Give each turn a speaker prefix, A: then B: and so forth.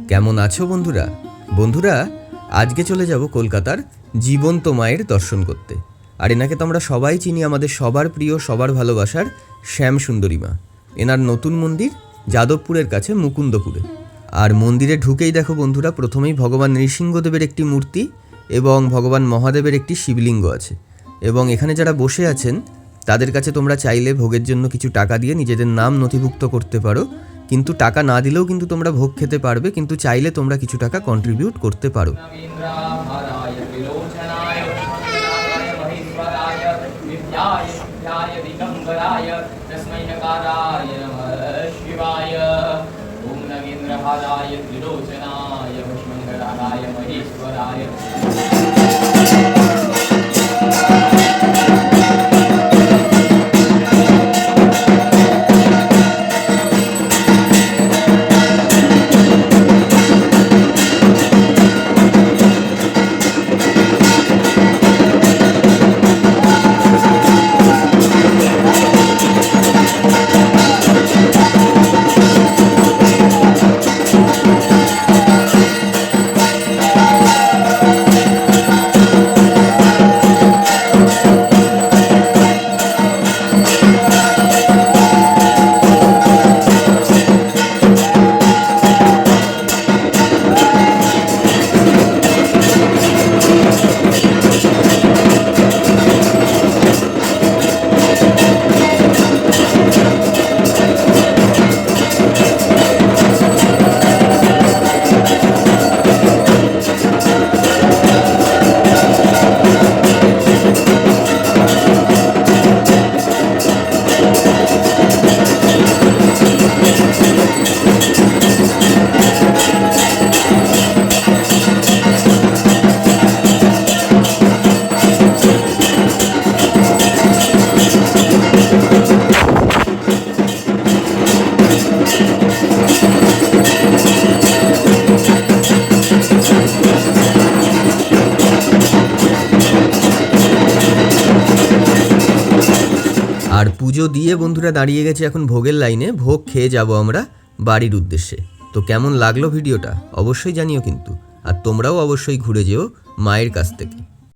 A: কেমন আছো বন্ধুরা? বন্ধুরা, আজকে চলে যাব কলকাতার জীবন্ত মায়ের দর্শন করতে। আর এনাকে তো আমরা সবাই চিনি, আমাদের সবার প্রিয়, সবার ভালোবাসার শ্যাম সুন্দরী মা। এনার নতুন মন্দির যাদবপুরের কাছে মুকুন্দপুরে। আর মন্দিরে ঢুকেই দেখো বন্ধুরা, প্রথমেই ভগবান নৃসিংহদেবের একটি মূর্তি এবং ভগবান মহাদেবের একটি শিবলিঙ্গ আছে। এবং এখানে যারা বসে আছেন তাদের কাছে তোমরা চাইলে ভোগের জন্য কিছু টাকা দিয়ে নিজেদের নাম নথিভুক্ত করতে পারো। কিন্তু টাকা না দিলেও কিন্তু তোমরা ভোগ খেতে পারবে, কিন্তু চাইলে তোমরা কিছু টাকা কন্ট্রিবিউট করতে পারো। আর পুজো দিয়ে বন্ধুরা দাঁড়িয়ে গেছে এখন ভোগের লাইনে। ভোগ খেয়ে যাব আমরা বাড়ির উদ্দেশ্যে। তো কেমন লাগলো ভিডিওটা অবশ্যই জানিও কিন্তু। আর তোমরাও অবশ্যই ঘুরে যেও মায়ের কাছ থেকে।